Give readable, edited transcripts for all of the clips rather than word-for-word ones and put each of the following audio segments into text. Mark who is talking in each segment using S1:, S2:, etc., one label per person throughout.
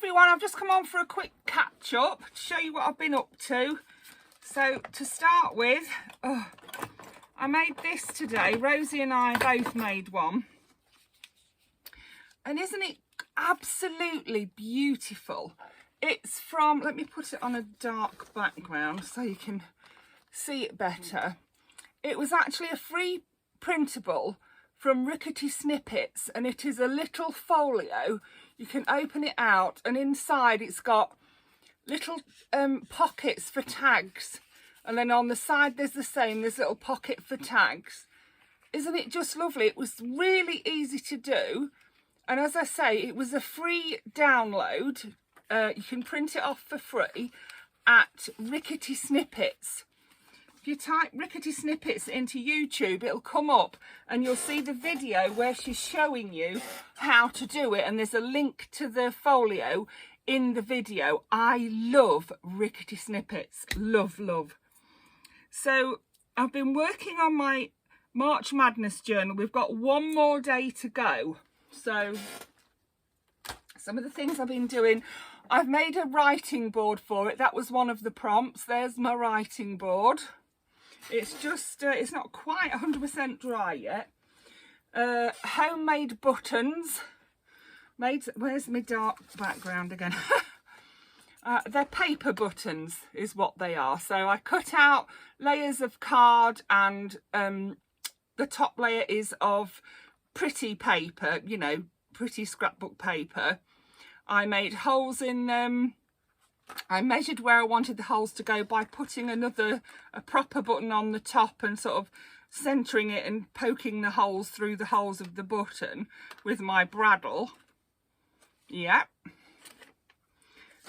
S1: everyone, I've just come on for a quick catch up to show you what I've been up to. So to start with, I made this today. Rosie and I both made one. And isn't it absolutely beautiful? It's from, let me put it on a dark background so you can see it better. It was actually a free printable from Rickety Snippets, and it is a little folio. You can open it out, and inside it's got little pockets for tags, and then on the side there's the same, there's a little pocket for tags. Isn't it just lovely? It was really easy to do, and as I say, it was a free download. You can print it off for free at Rickety Snippets. If you type Rickety Snippets into YouTube, it'll come up and you'll see the video where she's showing you how to do it, and there's a link to the folio in the video. I love Rickety Snippets, love. So I've been working on my March Madness journal. We've got one more day to go. So some of the things I've been doing, I've made a writing board for it. That was one of the prompts. There's my writing board. It's just, it's not quite 100% dry yet. Homemade buttons. Where's my dark background again? They're paper buttons is what they are. So I cut out layers of card, and the top layer is of pretty paper, you know, pretty scrapbook paper. I made holes in them. I measured where I wanted the holes to go by putting a proper button on the top and sort of centering it and poking the holes through the holes of the button with my bradawl. Yep.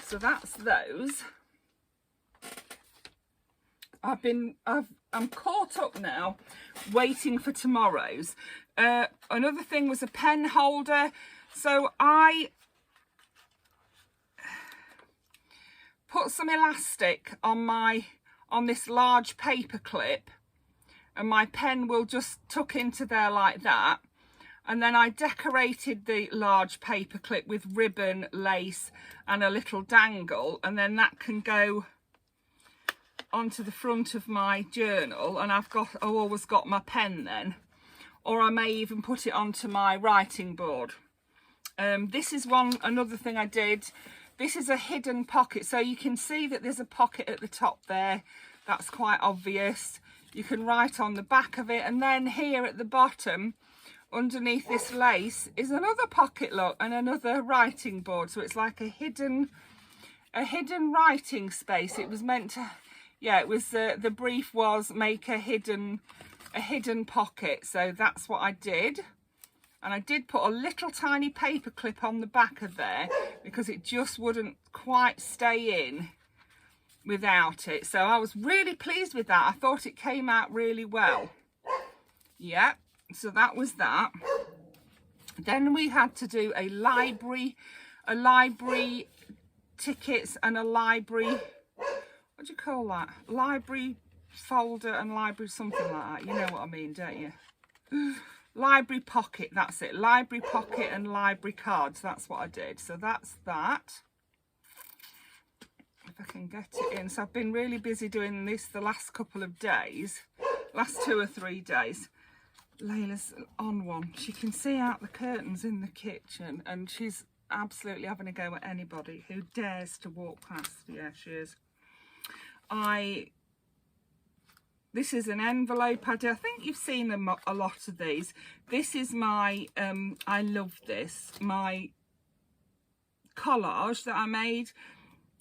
S1: So that's those. I'm caught up now, waiting for tomorrow's. Another thing was a pen holder. So I put some elastic on this large paper clip, and my pen will just tuck into there like that. And then I decorated the large paper clip with ribbon, lace and a little dangle, and then that can go onto the front of my journal, and I've always got my pen then, or I may even put it onto my writing board. This is another thing I did. This is a hidden pocket, so you can see that there's a pocket at the top there. That's quite obvious. You can write on the back of it, and then here at the bottom, underneath this lace, is another pocket, look, and another writing board. So it's like a hidden writing space. It was meant to, yeah, it was the brief was make a hidden pocket. So that's what I did. And I did put a little tiny paper clip on the back of there because it just wouldn't quite stay in without it. So I was really pleased with that. I thought it came out really well. Yeah, so that was that. Then we had to do a library tickets and a library, what do you call that? Library folder and library something like that. You know what I mean, don't you? Library pocket, that's it. Library pocket and library cards, that's what I did. So that's that. If I can get it in. So I've been really busy doing this the last couple of days. Last 2 or 3 days. Layla's on one. She can see out the curtains in the kitchen, and she's absolutely having a go at anybody who dares to walk past. Yeah, she is. This is an envelope I did. I think you've seen them, a lot of these. This is my, I love this, my collage that I made.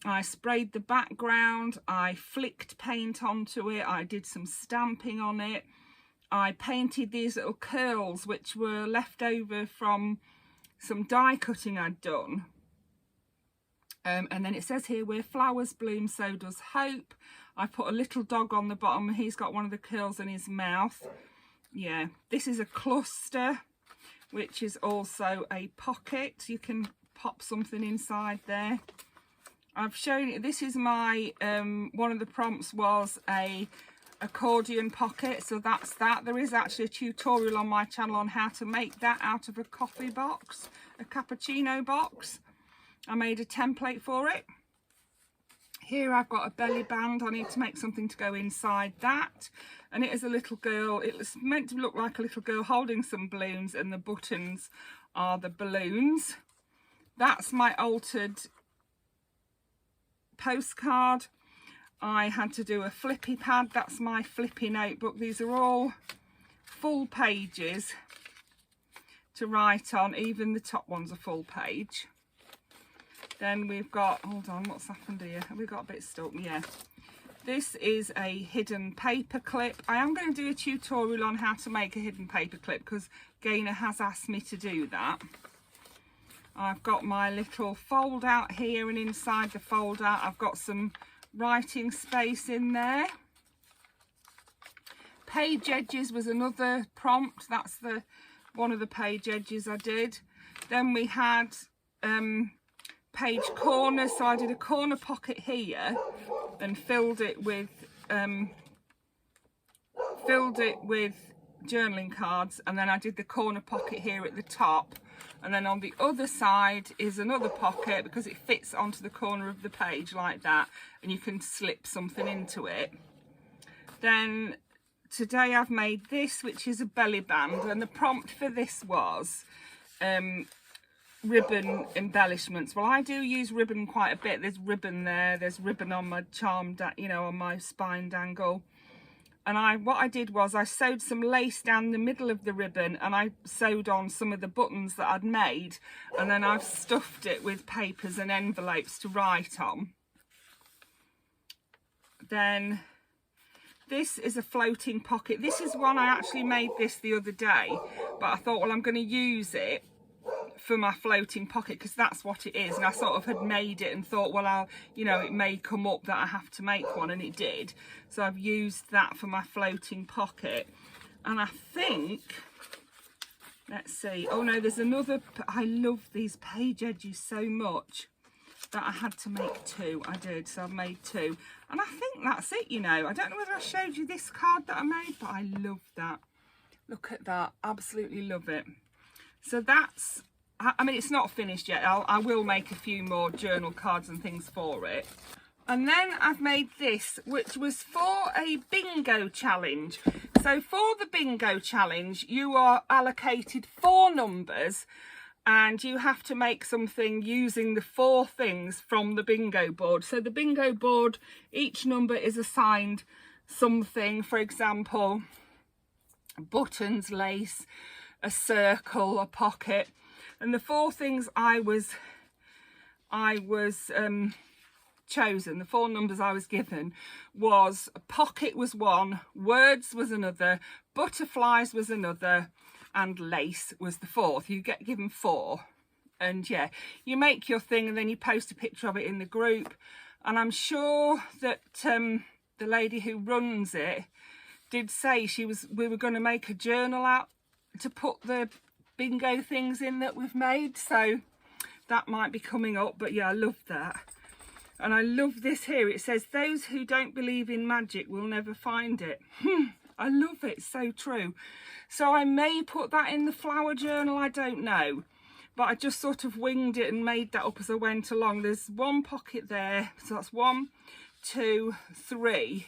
S1: I sprayed the background, I flicked paint onto it, I did some stamping on it. I painted these little curls which were left over from some die cutting I'd done. And then it says here, where flowers bloom, so does hope. I put a little dog on the bottom, and he's got one of the curls in his mouth. Yeah, this is a cluster, which is also a pocket. You can pop something inside there. I've shown you, this is my, one of the prompts was a accordion pocket, so that's that. There is actually a tutorial on my channel on how to make that out of a coffee box, a cappuccino box. I made a template for it. Here I've got a belly band. I need to make something to go inside that. And it is a little girl. It was meant to look like a little girl holding some balloons, and the buttons are the balloons. That's my altered postcard. I had to do a flippy pad. That's my flippy notebook. These are all full pages to write on. Even the top one's a full page. Then we've got, hold on, what's happened here? Have we got a bit stuck? Yeah. This is a hidden paper clip. I am going to do a tutorial on how to make a hidden paper clip because Gaynor has asked me to do that. I've got my little fold out here, and inside the fold out I've got some writing space in there. Page edges was another prompt. That's the one of the page edges I did. Then we had page corners, so I did a corner pocket here and filled it with journaling cards, and then I did the corner pocket here at the top, and then on the other side is another pocket because it fits onto the corner of the page like that, and you can slip something into it. Then today I've made this, which is a belly band, and the prompt for this was ribbon embellishments. Well, I do use ribbon quite a bit. There's ribbon there, there's ribbon on my charm, you know, on my spine dangle. And what I did was I sewed some lace down the middle of the ribbon, and I sewed on some of the buttons that I'd made, and then I've stuffed it with papers and envelopes to write on. Then this is a floating pocket. This is one I actually made this the other day, but I thought, well, I'm going to use it for my floating pocket because that's what it is. And I sort of had made it and thought, well, you know, it may come up that I have to make one, and it did. So I've used that for my floating pocket. And I think, let's see, oh no, there's another. I love these page edges so much that I had to make two. I did, so I've made two, and I think that's it. You know, I don't know whether I showed you this card that I made, but I love that. Look at that, absolutely love it. So that's, I mean, it's not finished yet. I will make a few more journal cards and things for it. And then I've made this, which was for a bingo challenge. So for the bingo challenge, you are allocated 4 numbers, and you have to make something using the 4 things from the bingo board. So the bingo board, each number is assigned something. For example, buttons, lace, a circle, a pocket. And the 4 things I was chosen, the 4 numbers I was given, was pocket was 1, words was another, butterflies was another, and lace was the 4th. You get given 4, and yeah, you make your thing and then you post a picture of it in the group. And I'm sure that the lady who runs it did say we were going to make a journal out to put the bingo things in that we've made, so that might be coming up. But yeah, I love that. And I love this here. It says, those who don't believe in magic will never find it. I love it, so true. So I may put that in the flower journal, I don't know, but I just sort of winged it and made that up as I went along. There's 1 pocket there, so that's 1, 2, 3,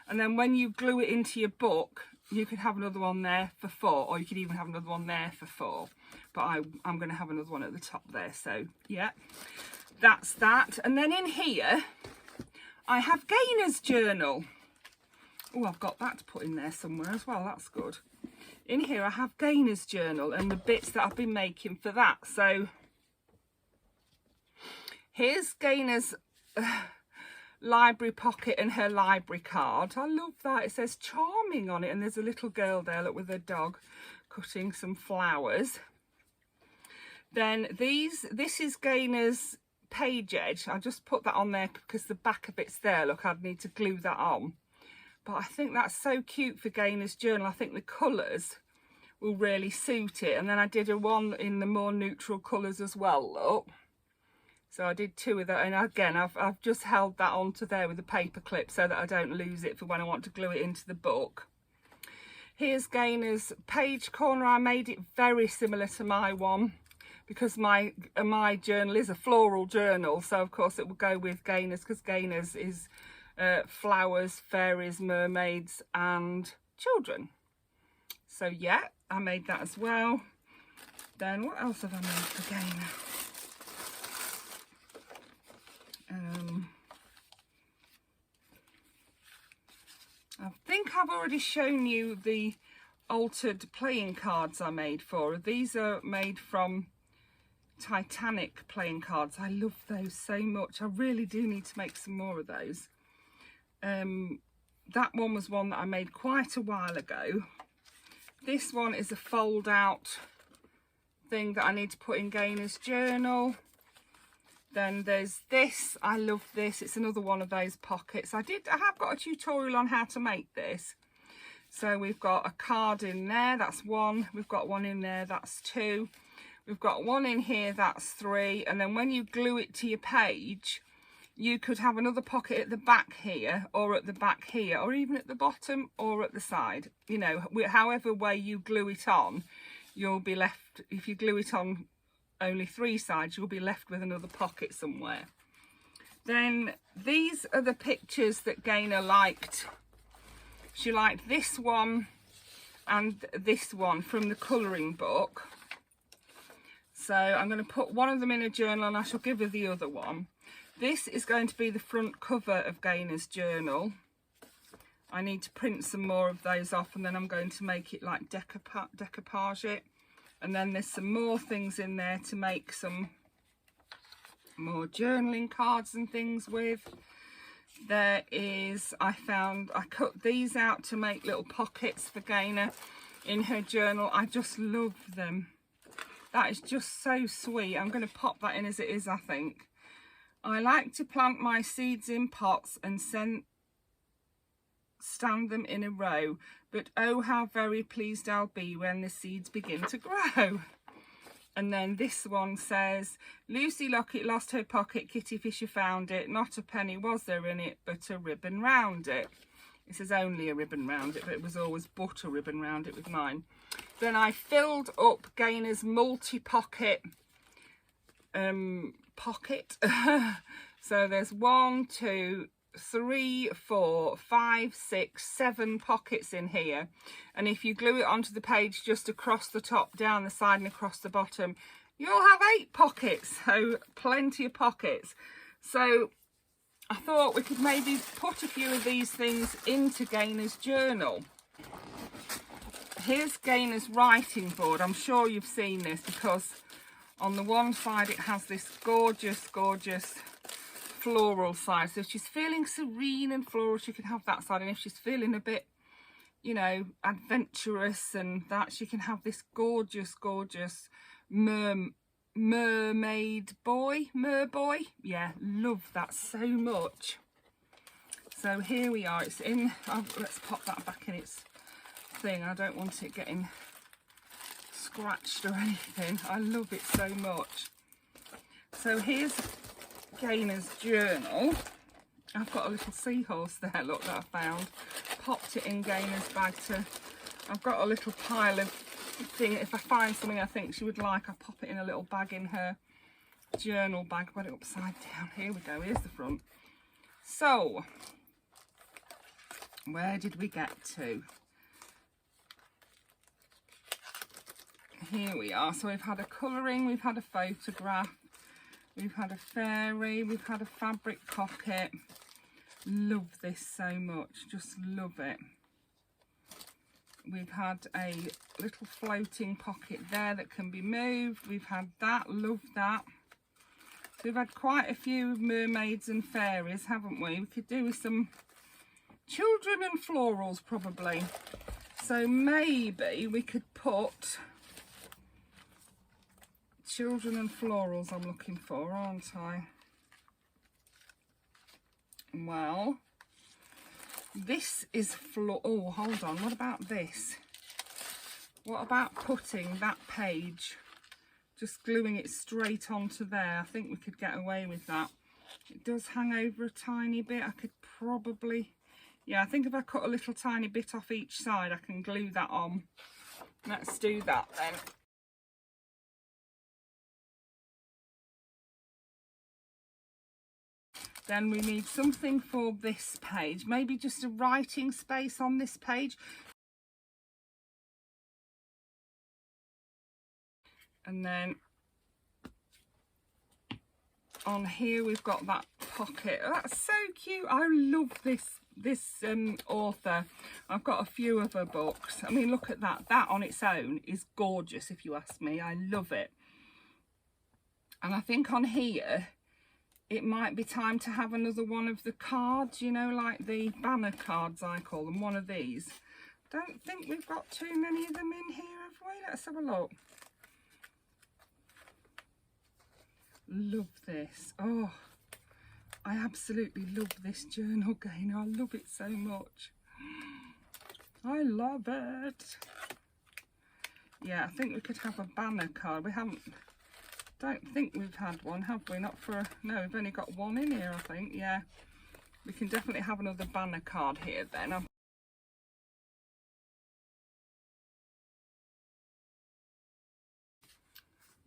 S1: and then when you glue it into your book, you could have another one there for 4, or you could even have another one there for 4. But I'm going to have another one at the top there. So yeah, that's that. And then in here, I have Gaynor's journal. Oh, I've got that to put in there somewhere as well. That's good. In here, I have Gaynor's journal and the bits that I've been making for that. So here's Gaynor's library pocket and her library card. I love that. It says charming on it, and there's a little girl there, look, with her dog cutting some flowers. Then this is Gaynor's page edge. I just put that on there because the back of it's there. Look, I'd need to glue that on, but I think that's so cute for Gaynor's journal. I think the colours will really suit it. And then I did a one in the more neutral colours as well, look. So I did 2 of that, and again I've just held that onto there with a paper clip so that I don't lose it for when I want to glue it into the book. Here's Gaynor's page corner. I made it very similar to my one because my journal is a floral journal, so of course it will go with gainers, because gainers is flowers, fairies, mermaids and children. So yeah, I made that as well. Then what else have I made for gainer? I think I've already shown you the altered playing cards I made for her. These are made from Titanic playing cards. I love those so much. I really do need to make some more of those. That one was one that I made quite a while ago. This one is a fold out thing that I need to put in Gainer's journal. Then there's this. I love this. It's another one of those pockets. I have got a tutorial on how to make this. So we've got a card in there, that's one. We've got one in there, that's two. We've got one in here, that's three. And then when you glue it to your page, you could have another pocket at the back here, or at the back here, or even at the bottom or at the side. You know, however way you glue it on, you'll be left, if you glue it on only three sides, you'll be left with another pocket somewhere. Then these are the pictures that Gainer liked. She liked this one and this one from the colouring book. So I'm going to put one of them in a journal and I shall give her the other one. This is going to be the front cover of Gainer's journal. I need to print some more of those off, and then I'm going to make it like decoupage it. And then there's some more things in there to make some more journaling cards and things with. There is, I cut these out to make little pockets for Gainer in her journal. I just love them. That is just so sweet. I'm going to pop that in as it is, I think. I like to plant my seeds in pots and stand them in a row, but oh how very pleased I'll be when the seeds begin to grow. And then this one says, Lucy Lockett lost her pocket, Kitty Fisher found it, not a penny was there in it, but a ribbon round it. It says only a ribbon round it, but it was always but a ribbon round it with mine. Then I filled up Gainer's multi-pocket pocket. So there's 1, 2, 3, 4, 5, 6, 7 pockets in here, and if you glue it onto the page just across the top, down the side and across the bottom, you'll have 8 pockets, so plenty of pockets. So I thought we could maybe put a few of these things into Gainer's journal. Here's Gainer's writing board. I'm sure you've seen this, because on the one side it has this gorgeous floral side. So if she's feeling serene and floral, she can have that side. And if she's feeling a bit, you know, adventurous and that, she can have this gorgeous mermaid boy. Yeah, love that so much. So here we are. It's in, let's pop that back in its thing. I don't want it getting scratched or anything. I love it so much. So here's Gainer's journal. I've got a little seahorse there, look, that I found. Popped it in Gainer's bag to, I've got a little pile of thing. If I find something I think she would like, I'll pop it in a little bag in her journal bag. I've got it upside down. Here we go, here's the front. So, where did we get to? Here we are. So we've had a colouring, we've had a photograph, we've had a fairy, we've had a fabric pocket. Love this so much, just love it. We've had a little floating pocket there that can be moved. We've had that, love that. So we've had quite a few mermaids and fairies, haven't we? We could do with some children and florals probably. So maybe we could put children and florals, I'm looking for, aren't I? Well, this is oh, hold on, what about this? What about putting that page, just gluing it straight onto there? I think we could get away with that. It does hang over a tiny bit. I could probably, yeah, I think if I cut a little tiny bit off each side, I can glue that on. Let's do that then. Then we need something for this page, maybe just a writing space on this page. And then on here we've got that pocket. Oh, that's so cute. I love this author. I've got a few of her books. I mean, look at that. That on its own is gorgeous, if you ask me. I love it. And I think on here it might be time to have another one of the cards, you know, like the banner cards, I call them, one of these. Don't think we've got too many of them in here, have we? Let's have a look. Love this. Oh, I absolutely love this journal gainer. I love it so much. I love it. Yeah, I think we could have a banner card. We don't think we've had one, have we? Not for no, we've only got one in here, I think. Yeah, we can definitely have another banner card here then.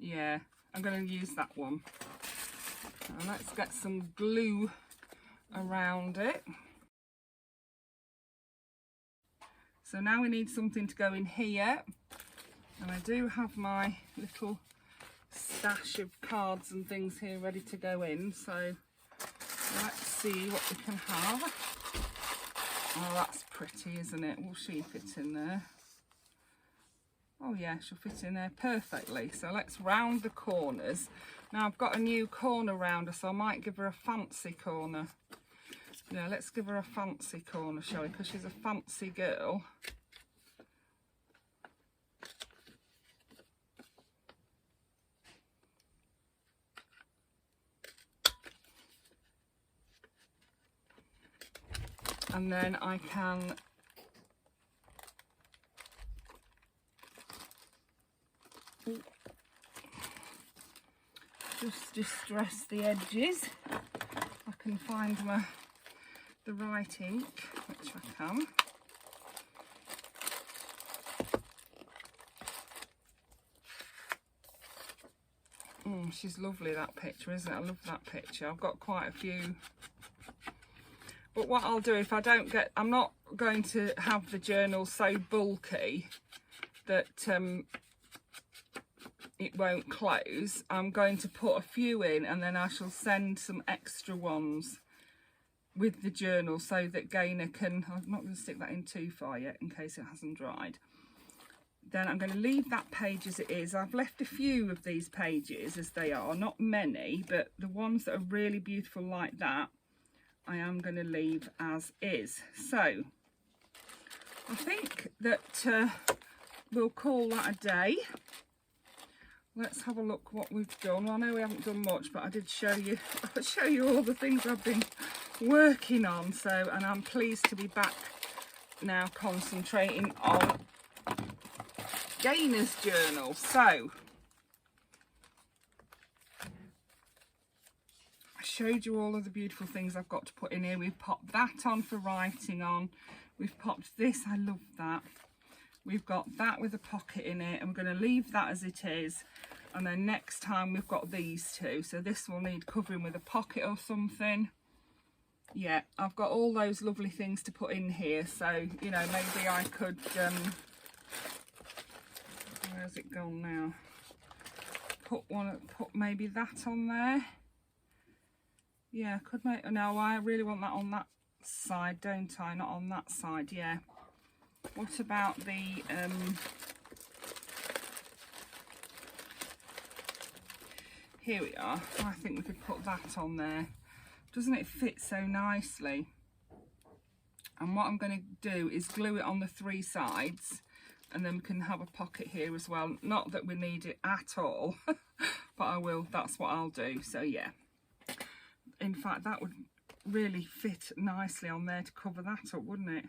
S1: Yeah, I'm going to use that one. Now let's get some glue around it. So now we need something to go in here, and I do have my little stash of cards and things here ready to go in, so let's see what we can have. Oh, that's pretty, isn't it? Will she fit in there? Oh yeah, she'll fit in there perfectly. So let's round the corners. Now I've got a new corner rounder, so I might give her a fancy corner. Yeah, let's give her a fancy corner, shall we? Because she's a fancy girl. And then I can just distress the edges. I can find the right ink, which I can. She's lovely, that picture, isn't it? I love that picture. I've got quite a few. But what I'll do, if I don't get, I'm not going to have the journal so bulky that it won't close. I'm going to put a few in, and then I shall send some extra ones with the journal so that Gaynor can, I'm not going to stick that in too far yet in case it hasn't dried. Then I'm going to leave that page as it is. I've left a few of these pages as they are, not many, but the ones that are really beautiful like that, I am going to leave as is. So I think that we'll call that a day. Let's have a look what we've done. Well, I know we haven't done much, but I did show you, I'll show you all the things I've been working on. So, and I'm pleased to be back now concentrating on Gaynor's journal. So I showed you all of the beautiful things I've got to put in here. We've popped that on for writing on. We've popped this, I love that. We've got that with a pocket in it, and we're going to leave that as it is. And then next time we've got these two. So this will need covering with a pocket or something. Yeah, I've got all those lovely things to put in here. So, you know, maybe I could, where's it gone now? Put maybe that on there. Yeah, I could make, no, I really want that on that side, don't I? Not on that side, yeah. What about the here we are. I think we could put that on there. Doesn't it fit so nicely? And what I'm going to do is glue it on the three sides, and then we can have a pocket here as well. Not that we need it at all, but I will, that's what I'll do. So yeah, in fact that would really fit nicely on there to cover that up, wouldn't it?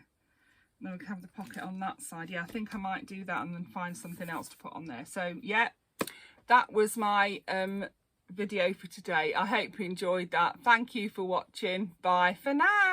S1: Then we can have the pocket on that side. Yeah, I think I might do that and then find something else to put on there. So yeah, that was my video for today. I hope you enjoyed that. Thank you for watching. Bye for now.